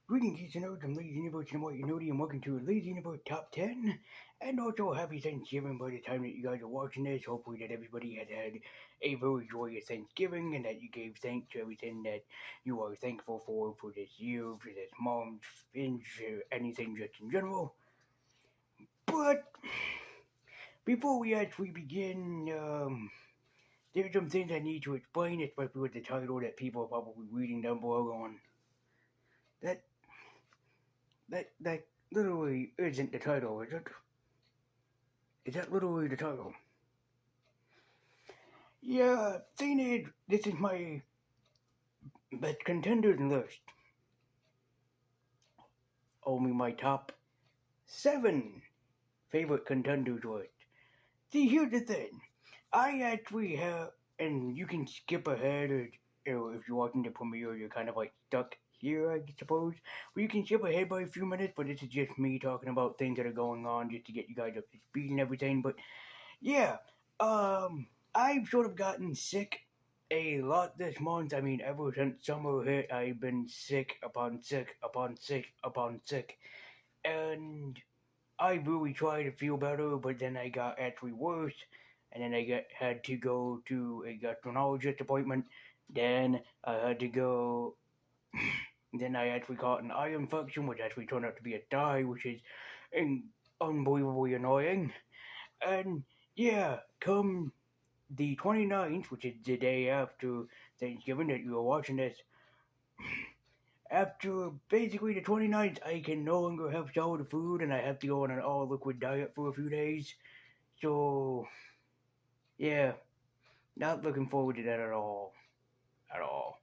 Greetings, kids and nerds. I'm Lazy Universe and what you know, and welcome to Lazy Universe Top 10. And also, happy Thanksgiving by the time that you guys are watching this. Hopefully, that everybody has had a very joyous Thanksgiving and that you gave thanks to everything that you are thankful for this year, for this month, and for anything just in general. But before we actually begin, there's some things I need to explain, especially with the title that people are probably reading down below on. That that literally isn't the title, is it? Is that literally the title? Yeah, thing is, this is my best contenders list. Only my top 7 favorite contenders list. See, here's the thing. I actually have, and you can skip ahead, or if you're watching the premiere, you're kind of like stuck here, I suppose. But you can skip ahead by a few minutes, but this is just me talking about things that are going on just to get you guys up to speed and everything. But yeah, I've sort of gotten sick a lot this month. I mean, ever since summer hit, I've been sick upon sick upon sick upon sick. And I really tried to feel better, but then I got actually worse. And then had to go to a gastroenterologist appointment. Then I had to go. Then I actually caught an eye infection, which actually turned out to be a dye, which is unbelievably annoying. And yeah, come the 29th, which is the day after Thanksgiving that you are watching this, after basically the 29th, I can no longer have solid food and I have to go on an all liquid diet for a few days. So, yeah, not looking forward to that at all. At all.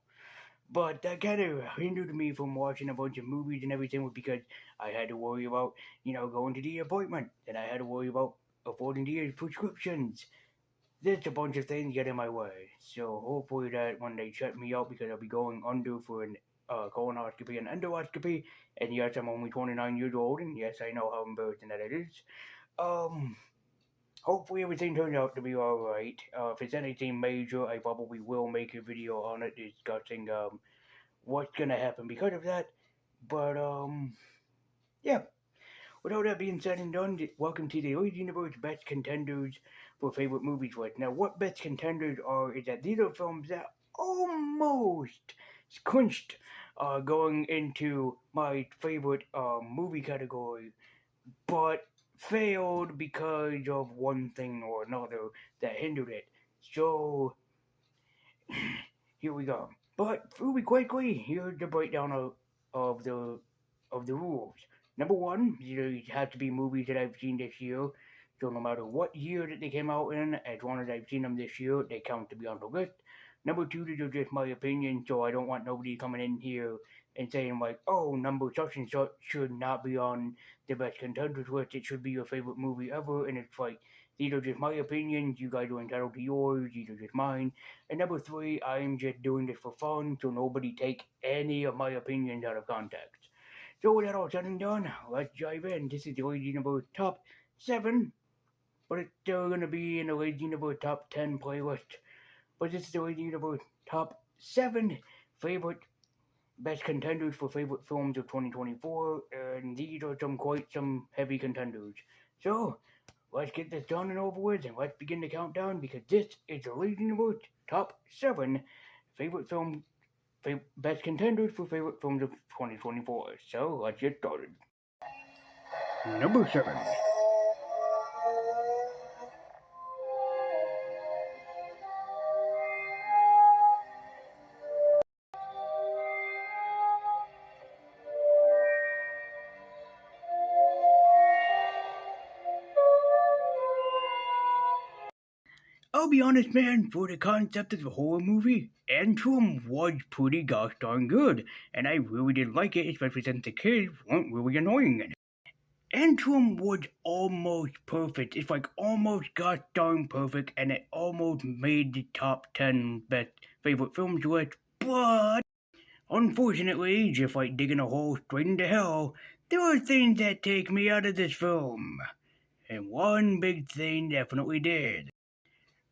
But that kind of hindered me from watching a bunch of movies and everything because I had to worry about, going to the appointment. And I had to worry about affording the prescriptions. Just a bunch of things get in my way. So hopefully that when they shut me out, because I'll be going under for an colonoscopy and endoscopy, and yes, I'm only 29 years old, and yes, I know how embarrassing that it is. Um, Hopefully everything turns out to be alright. If it's anything major, I probably will make a video on it discussing what's gonna happen because of that. But yeah. With all that being said and done, welcome to the Lazy Universe Best Contenders for Favorite Movies list. Now, what Best Contenders are is that these are films that almost clinched going into my favorite movie category, but failed because of one thing or another that hindered it. So, here we go. But really quickly, here's the breakdown of the of the rules. Number one, you have to be movies that I've seen this year. So no matter what year that they came out in, as long as I've seen them this year, they count to be on the list. Number two, these are just my opinion, so I don't want nobody coming in here and saying like, oh, number such and such should not be on the best contenders list. It should be your favorite movie ever, and it's like these are just my opinions. You guys are entitled to yours. These are just mine. And number three, I'm just doing this for fun, so nobody take any of my opinions out of context. So with that all said and done, let's dive in. This is the Lazy Universe Top 7, but it's still going to be in the Lazy Universe Top 10 playlist. But this is the Lazy Universe Top 7 favorite best contenders for favorite films of 2024, and these are quite some heavy contenders. So, let's get this done and over with, and let's begin the countdown because this is the Lazy Universe Top 7 favorite film best contenders for favorite films of 2024. So let's get started. Number 7. I'll be honest, man, for the concept of a horror movie, Antrum was pretty gosh darn good, and I really did like it, especially since the kids weren't really annoying in it. Antrum was almost perfect. It's like almost gosh darn perfect, and it almost made the top 10 best favorite films list, but unfortunately, just like digging a hole straight into hell, there are things that take me out of this film. And one big thing definitely did.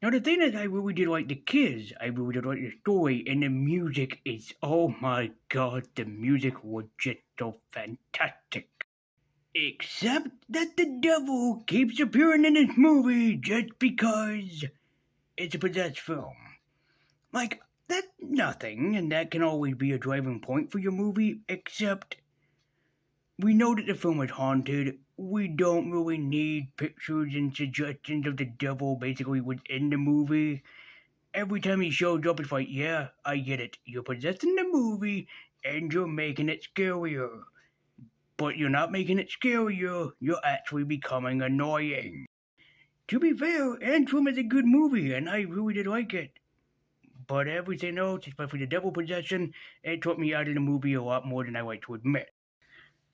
Now the thing is, I really did like the kids. I really did like the story, and the music is, oh my god, the music was just so fantastic. Except that the devil keeps appearing in this movie just because it's a possessed film. Like, that's nothing, and that can always be a driving point for your movie, except we know that the film is haunted. We don't really need pictures and suggestions of the devil basically within the movie. Every time he shows up, it's like, yeah, I get it. You're possessing the movie, and you're making it scarier. But you're not making it scarier, you're actually becoming annoying. To be fair, Antrim is a good movie, and I really did like it. But everything else, especially the devil possession, it took me out of the movie a lot more than I like to admit.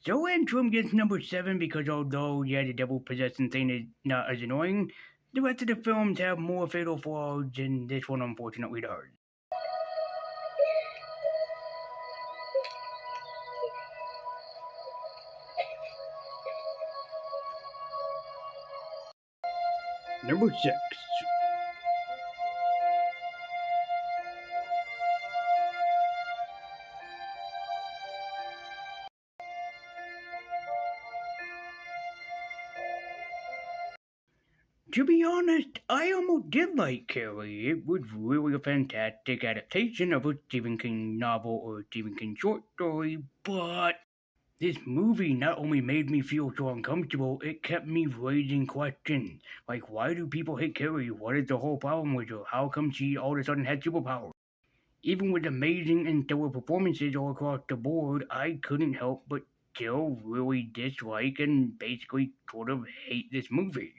So Antrim gets number 7 because although, yeah, the devil possession thing is not as annoying, the rest of the films have more fatal flaws, and this one unfortunately does. Number 6. To be honest, I almost did like Carrie. It was really a fantastic adaptation of a Stephen King novel or Stephen King short story, but this movie not only made me feel so uncomfortable, it kept me raising questions. Like, why do people hate Carrie? What is the whole problem with her? How come she all of a sudden had superpowers? Even with amazing and stellar performances all across the board, I couldn't help but still really dislike and basically sort of hate this movie.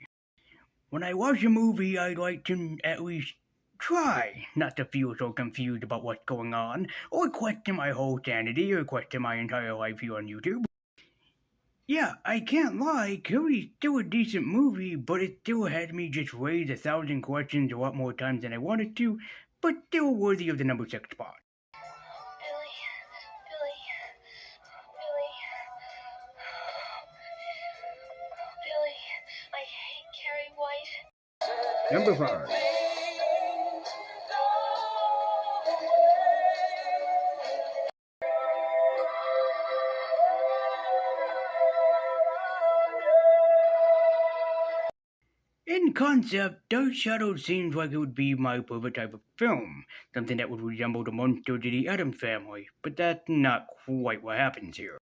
When I watch a movie, I like to at least try not to feel so confused about what's going on, or question my whole sanity, or question my entire life here on YouTube. Yeah, I can't lie, Curry's still a decent movie, but it still had me just raise 1,000 questions a lot more times than I wanted to, but still worthy of the number 6 spot. Billy, Billy, Billy, Billy, I hate Carrie White. Number 5. In concept, Dark Shadows seems like it would be my perfect type of film, something that would resemble the monsters of the Addams family, but that's not quite what happens here.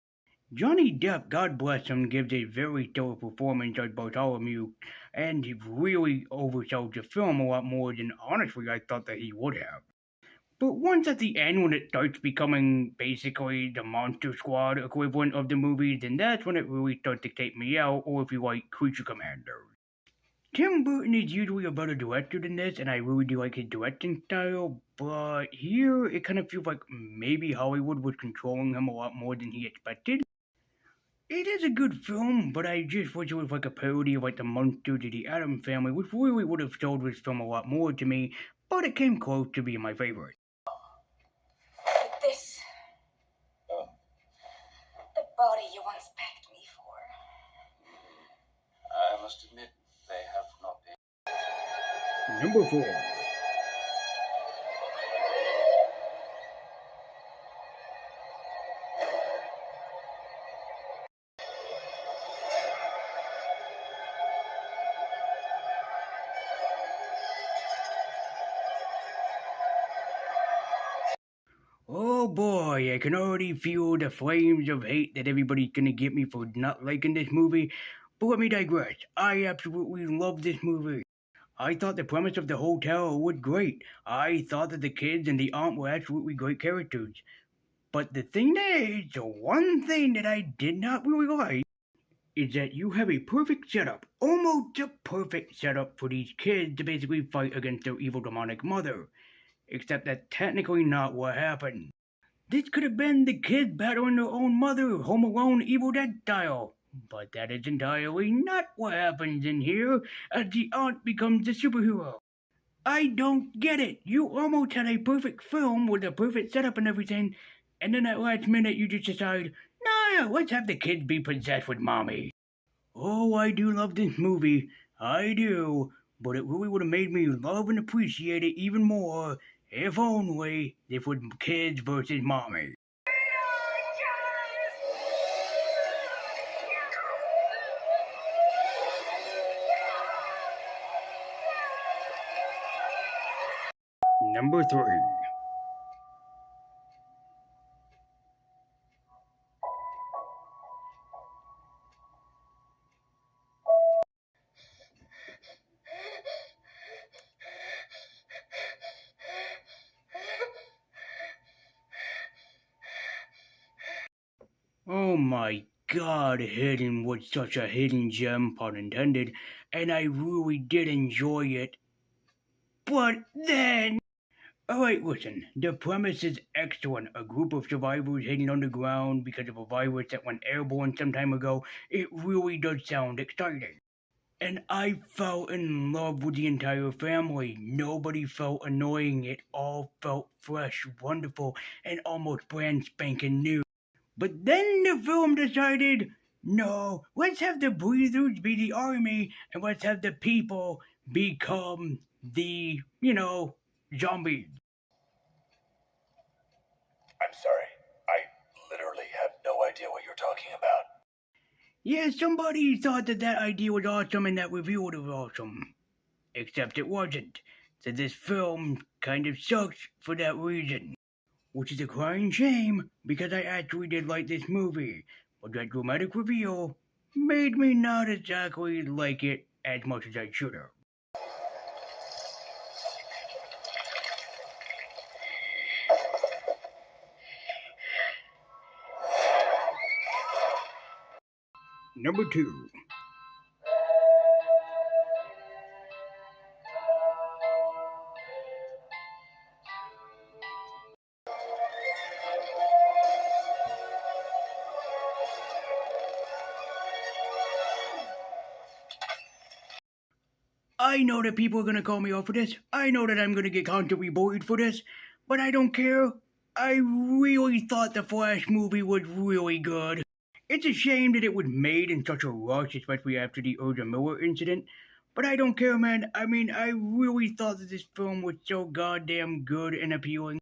Johnny Depp, God bless him, gives a very stellar performance as Bartholomew, and he really oversells the film a lot more than honestly I thought that he would have. But once at the end, when it starts becoming basically the Monster Squad equivalent of the movie, then that's when it really starts to take me out, or if you like, Creature Commandos. Tim Burton is usually a better director than this, and I really do like his directing style, but here it kind of feels like maybe Hollywood was controlling him a lot more than he expected. It is a good film, but I just wish it was like a parody of like the Monsters of the Addams Family, which really would have sold this film a lot more to me, but it came close to being my favorite. But this, the body you once begged me for. I must admit, they have not been. Number 4. Oh boy, I can already feel the flames of hate that everybody's gonna get me for not liking this movie. But let me digress. I absolutely love this movie. I thought the premise of the hotel was great. I thought that the kids and the aunt were absolutely great characters. But the thing is, the one thing that I did not really like is that you have a perfect setup, almost a perfect setup for these kids to basically fight against their evil demonic mother. Except that's technically not what happened. This could have been the kids battling their own mother, Home Alone, Evil Dead style. But that is entirely not what happens in here, as the aunt becomes the superhero. I don't get it. You almost had a perfect film with a perfect setup and everything, and then at last minute you just decide, nah, let's have the kids be possessed with mommy. Oh, I do love this movie. I do. but it really would have made me love and appreciate it even more if only this was kids versus mommy. Number 3. Oh my god, Hidden was such a hidden gem, pun intended, and I really did enjoy it. But then. Alright, listen, the premise is excellent. A group of survivors hidden underground because of a virus that went airborne some time ago. It really does sound exciting. And I fell in love with the entire family. Nobody felt annoying. It all felt fresh, wonderful, and almost brand spanking new. But then the film decided, no, let's have the breathers be the army, and let's have the people become the, zombies. I'm sorry. I literally have no idea what you're talking about. Yeah, somebody thought that idea was awesome and that review was awesome. Except it wasn't. So this film kind of sucks for that reason. Which is a crying shame because I actually did like this movie. But that dramatic reveal made me not exactly like it as much as I should have. Number 2. I know that people are gonna call me out for this. I know that I'm gonna get constantly bullied for this, but I don't care. I really thought the Flash movie was really good. It's a shame that it was made in such a rush, especially after the Ezra Miller incident. But I don't care, man. I mean, I really thought that this film was so goddamn good and appealing.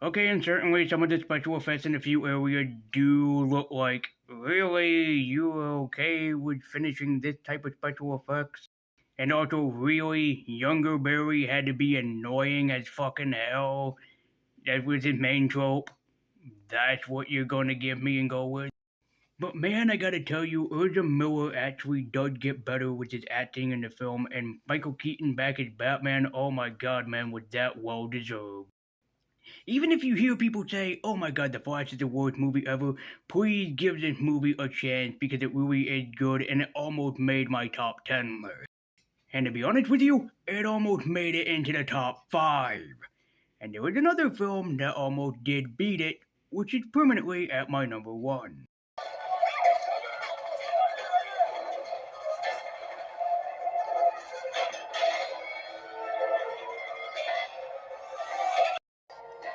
Okay, and certainly some of the special effects in a few areas do look like, really, you are okay with finishing this type of special effects? And also, really, younger Barry had to be annoying as fucking hell. That was his main trope. That's what you're gonna give me and go with? But man, I gotta tell you, Ezra Miller actually does get better with his acting in the film, and Michael Keaton back as Batman, oh my god, man, was that well deserved. Even if you hear people say, oh my god, The Flash is the worst movie ever, please give this movie a chance because it really is good and it almost made my top 10 list. And to be honest with you, it almost made it into the top 5. And there was another film that almost did beat it, which is permanently at my number 1.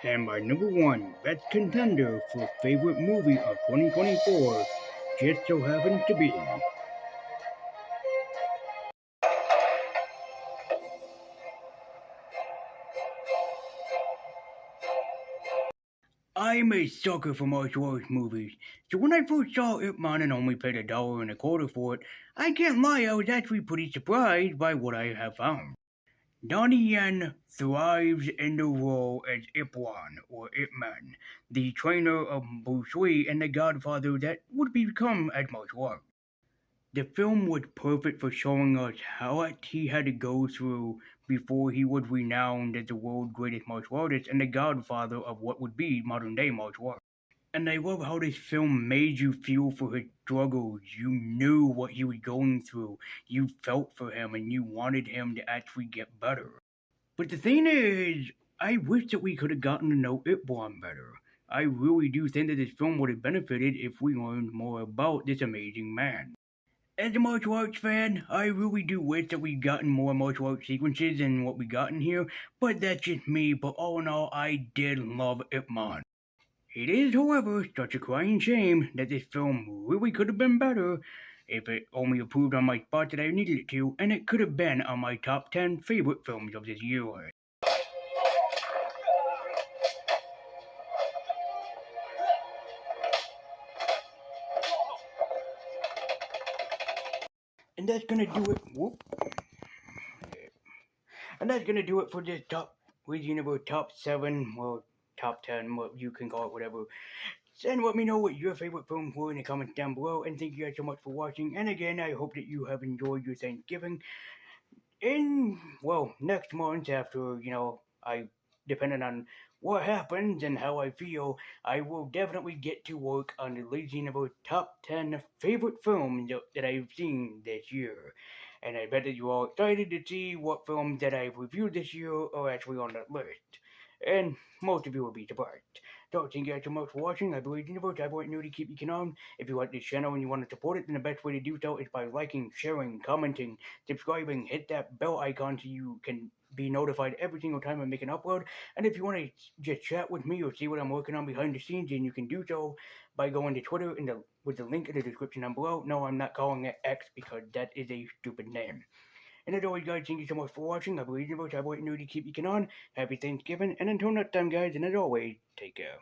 And my number 1 best contender for favorite movie of 2024 just so happens to be I'm a sucker for martial arts movies, so when I first saw Ip Man and only paid $1.25 for it, I can't lie, I was actually pretty surprised by what I have found. Donnie Yen thrives in the role as Ip Man, or Ip Man, the trainer of Bruce Lee and the godfather that would become as martial arts. The film was perfect for showing us what he had to go through before he was renowned as the world's greatest martial artist and the godfather of what would be modern day martial arts. And I love how this film made you feel for his struggles. You knew what he was going through. You felt for him and you wanted him to actually get better. But the thing is, I wish that we could have gotten to know Itblan better. I really do think that this film would have benefited if we learned more about this amazing man. As a martial arts fan, I really do wish that we'd gotten more martial arts sequences than what we got in here, but that's just me. But all in all, I did love Ip Man. It is, however, such a crying shame that this film really could have been better. if it only improved on my spot that I needed it to, and it could have been on my top 10 favorite films of this year. And that's gonna do it. Whoop. And that's gonna do it for this top reasonable top 7, well, top 10, what you can call it, whatever. And let me know what your favorite films were in the comments down below. And thank you guys so much for watching. And again, I hope that you have enjoyed your Thanksgiving. In, well, next month, after, I, depending on what happens and how I feel, I will definitely get to work on the Lazy Number top 10 favorite films that I've seen this year. And I bet that you're all excited to see what films that I've reviewed this year are actually on that list. And most of you will be surprised. So thank you guys so much for watching. I believe in the vote. I want you to keep your on. If you like this channel and you want to support it, then the best way to do so is by liking, sharing, commenting, subscribing, hit that bell icon so you can be notified every single time I make an upload. And if you want to just chat with me or see what I'm working on behind the scenes, then you can do so by going to Twitter with the link in the description down below. No, I'm not calling it X because that is a stupid name. And as always, guys, thank you so much for watching. I believe in you. I want you to keep your on. Happy Thanksgiving. And until next time, guys, and as always, take care.